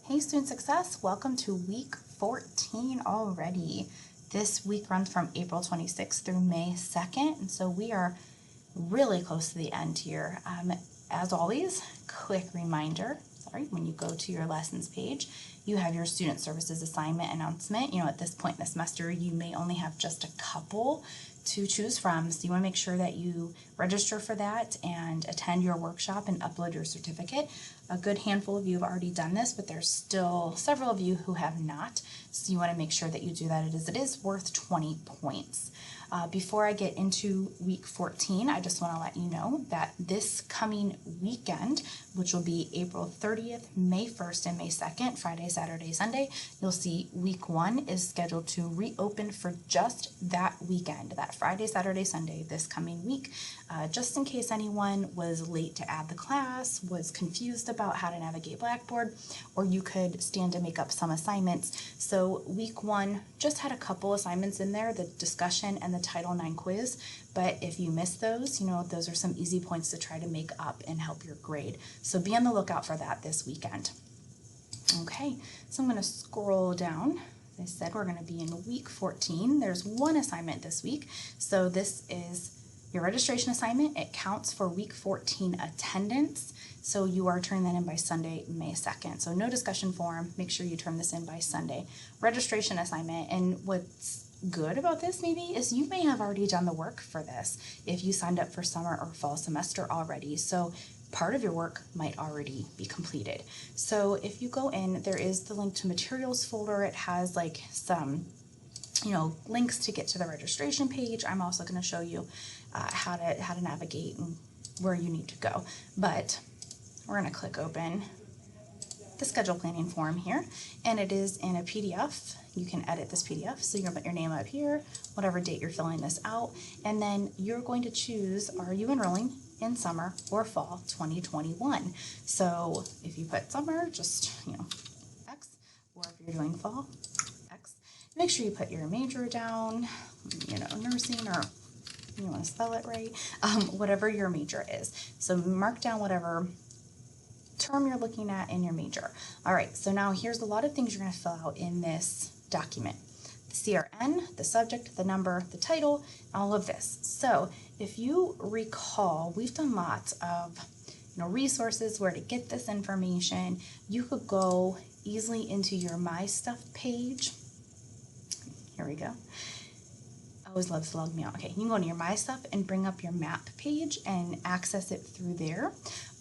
Hey Student Success, welcome to week 14 already. This week runs from April 26th through May 2nd, and so we are really close to the end here. As always, quick reminder, when you go to your lessons page, you have your student services assignment announcement. At this point in the semester, you may only have just a couple to choose from, so you want to make sure that you register for that and attend your workshop and upload your certificate. A good handful of you have already done this, but there's still several of you who have not, so you want to make sure that you do that. It is worth 20 points. Before I get into week 14, I just want to let you know that this coming weekend, which will be April 30th, May 1st, and May 2nd, Friday, Saturday, Sunday, you'll see week 1 is scheduled to reopen for just that weekend, that Friday, Saturday, Sunday, this coming week. Just in case anyone was late to add the class, was confused about how to navigate Blackboard, or you could stand to make up some assignments. So week 1 just had a couple assignments in there, the discussion and the Title IX quiz, but if you miss those, those are some easy points to try to make up and help your grade. So be on the lookout for that this weekend. Okay, so I'm going to scroll down. As I said, we're going to be in week 14. There's one assignment this week. So this is your registration assignment. It counts for week 14 attendance. So you are turning that in by Sunday, May 2nd. So no discussion forum. Make sure you turn this in by Sunday. Registration assignment. And what's good about this maybe is you may have already done the work for this if you signed up for summer or fall semester already. So part of your work might already be completed. So if you go in, there is the link to materials folder. It has like some links to get to the registration page. I'm also going to show you how to navigate and where you need to go. But we're going to click open the schedule planning form here, and it is in a PDF. You can edit this PDF, so you're going to put your name up here, whatever date you're filling this out, and then you're going to choose, are you enrolling in summer or fall 2021? So if you put summer, just X, or if you're doing fall, X. Make sure you put your major down, nursing, or you want to spell it right, whatever your major is. So mark down whatever term you're looking at in your major. All right, so now here's a lot of things you're going to fill out in this document. The CRN, the subject, the number, the title, all of this. So if you recall, we've done lots of resources where to get this information. You could go easily into your My Stuff page. Here we go. I always love to log me out. Okay, you can go into your My Stuff and bring up your map page and access it through there.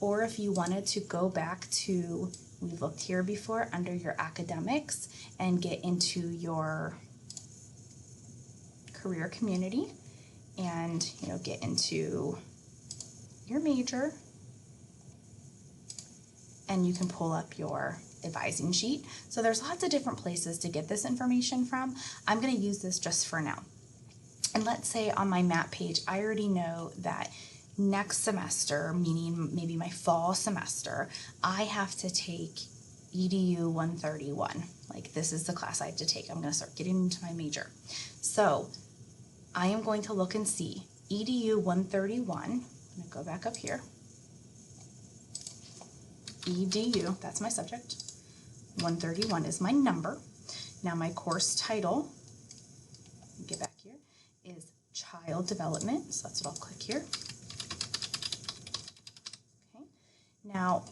Or if you wanted to go back to, we looked here before under your academics and get into your career community and get into your major, and you can pull up your advising sheet. So there's lots of different places to get this information from. I'm going to use this just for now. And let's say on my map page, I already know that next semester, meaning maybe my fall semester, I have to take EDU 131. Like, this is the class I have to take. I'm going to start getting into my major. So I am going to look and see EDU 131. I'm going to go back up here. EDU, that's my subject. 131 is my number. Now my course title, get back here, is Child Development. So that's what I'll click here. Okay. Now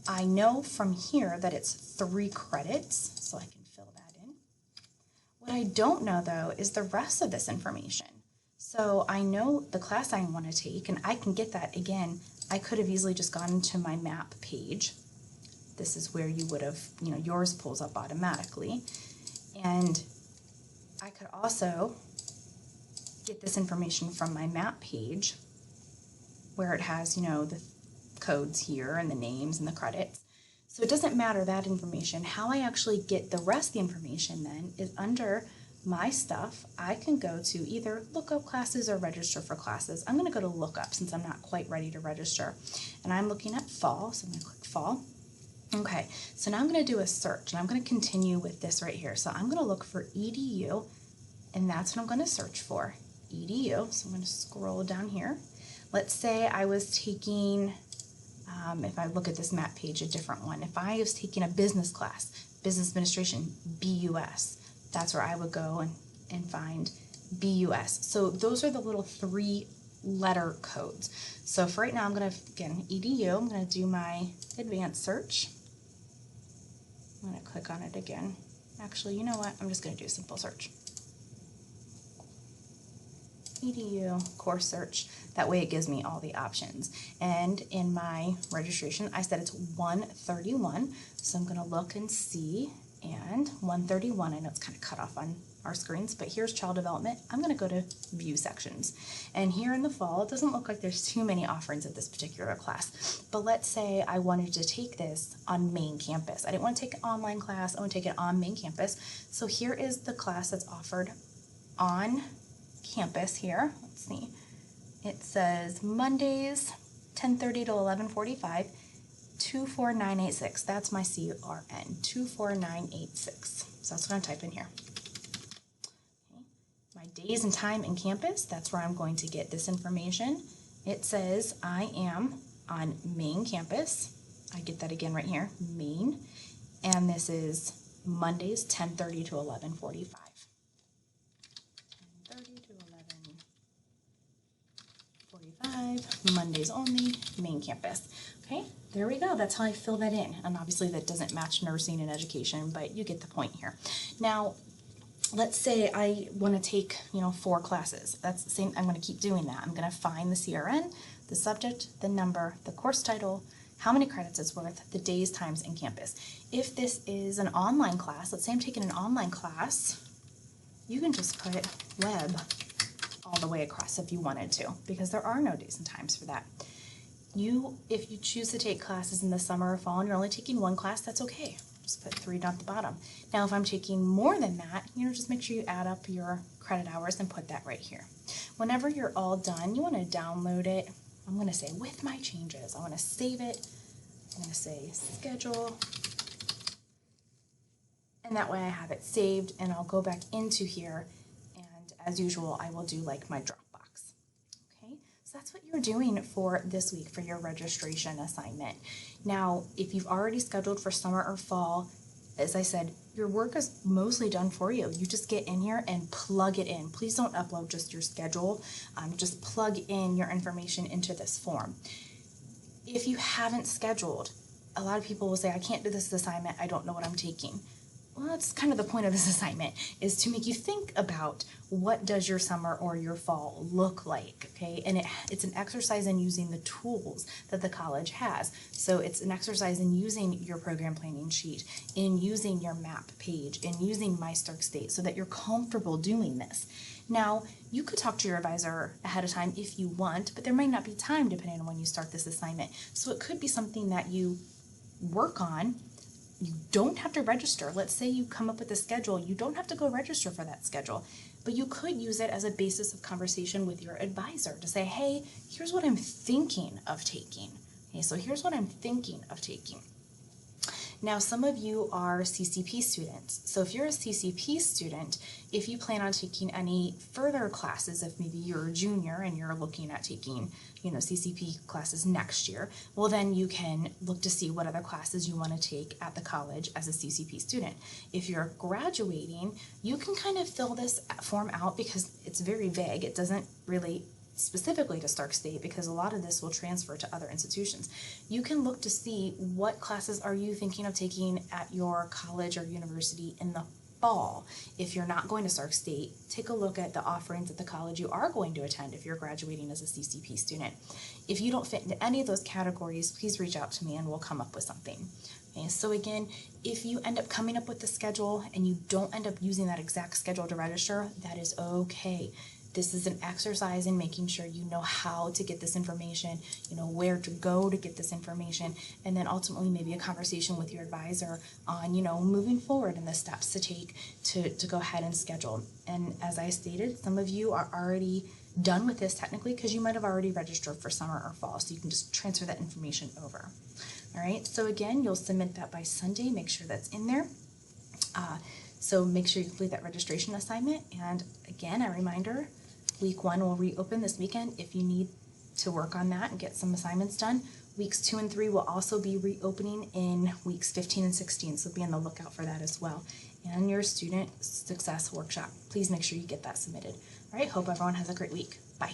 I know from here that it's 3 credits, so I can fill that in. What I don't know though is the rest of this information. So I know the class I want to take, and I can get that again. I could have easily just gone into my map page. This is where you would have, yours pulls up automatically. And I could also get this information from my map page where it has, the codes here and the names and the credits. So it doesn't matter that information. How I actually get the rest of the information then is under My Stuff. I can go to either look up classes or register for classes. I'm going to go to look up since I'm not quite ready to register. And I'm looking at fall, so I'm going to click fall. Okay, so now I'm going to do a search, and I'm going to continue with this right here. So I'm going to look for EDU, and that's what I'm going to search for, EDU. So I'm going to scroll down here. Let's say I was taking If I look at this map page, a different one. If I was taking a business class, business administration, BUS, that's where I would go and find BUS. So those are the little 3-letter codes. So for right now, I'm going to, again, EDU, I'm going to do my advanced search. I'm going to click on it again. Actually, you know what? I'm just going to do a simple search. EDU course search. That way it gives me all the options. And in my registration, I said it's 131. So I'm going to look and see. And 131, I know it's kind of cut off on our screens, but here's child development. I'm going to go to view sections. And here in the fall, it doesn't look like there's too many offerings at this particular class. But let's say I wanted to take this on main campus. I didn't want to take an online class. I want to take it on main campus. So here is the class that's offered on campus here. Let's see. It says Mondays 10:30 to 11:45, 24986. That's my CRN, 24986. So that's what I'm typing here. Okay. My days and time in campus, that's where I'm going to get this information. It says I am on main campus. I get that again right here, main. And this is Mondays 10:30 to 11:45. Mondays only, main campus. Okay, there we go. That's how I fill that in. And obviously that doesn't match nursing and education, but you get the point here. Now, let's say I want to take, 4 classes. That's the same. I'm going to keep doing that. I'm going to find the CRN, the subject, the number, the course title, how many credits it's worth, the days, times, and campus. If this is an online class, let's say I'm taking an online class, you can just put web all the way across if you wanted to, because there are no days and times for that. If you choose to take classes in the summer or fall and you're only taking 1 class, that's okay. Just put 3 down at the bottom. Now, if I'm taking more than that, just make sure you add up your credit hours and put that right here. Whenever you're all done, you want to download it. I'm going to say with my changes. I want to save it. I'm going to say schedule. And that way I have it saved, and I'll go back into here. As usual, I will do like my Dropbox. Okay, so that's what you're doing for this week for your registration assignment. Now, if you've already scheduled for summer or fall, as I said, your work is mostly done for you. You just get in here and plug it in. Please don't upload just your schedule. Just plug in your information into this form. If you haven't scheduled, a lot of people will say, I can't do this assignment. I don't know what I'm taking. Well, that's kind of the point of this assignment, is to make you think about what does your summer or your fall look like, okay? And it's an exercise in using the tools that the college has. So it's an exercise in using your program planning sheet, in using your map page, in using My Stark State, so that you're comfortable doing this. Now, you could talk to your advisor ahead of time if you want, but there might not be time depending on when you start this assignment. So it could be something that you work on. You don't have to register. Let's say you come up with a schedule. You don't have to go register for that schedule, but you could use it as a basis of conversation with your advisor to say, hey, here's what I'm thinking of taking. Okay, so here's what I'm thinking of taking. Now, some of you are CCP students. So if you're a CCP student, if you plan on taking any further classes, if maybe you're a junior and you're looking at taking, CCP classes next year, well, then you can look to see what other classes you want to take at the college as a CCP student. If you're graduating, you can kind of fill this form out because it's very vague. It doesn't really specifically to Stark State, because a lot of this will transfer to other institutions. You can look to see what classes are you thinking of taking at your college or university in the fall. If you're not going to Stark State, take a look at the offerings at the college you are going to attend if you're graduating as a CCP student. If you don't fit into any of those categories, please reach out to me and we'll come up with something. Okay, so again, if you end up coming up with the schedule and you don't end up using that exact schedule to register, that is okay. This is an exercise in making sure you know how to get this information, where to go to get this information, and then ultimately maybe a conversation with your advisor on, moving forward and the steps to take to go ahead and schedule. And as I stated, some of you are already done with this technically because you might have already registered for summer or fall, so you can just transfer that information over. All right, so again, you'll submit that by Sunday. Make sure that's in there. So make sure you complete that registration assignment. And again, a reminder, week 1 will reopen this weekend. If you need to work on that and get some assignments done, Weeks 2 and 3 will also be reopening in weeks 15 and 16, so be on the lookout for that as well. And your student success workshop, please make sure you get that submitted. All right, hope everyone has a great week. Bye.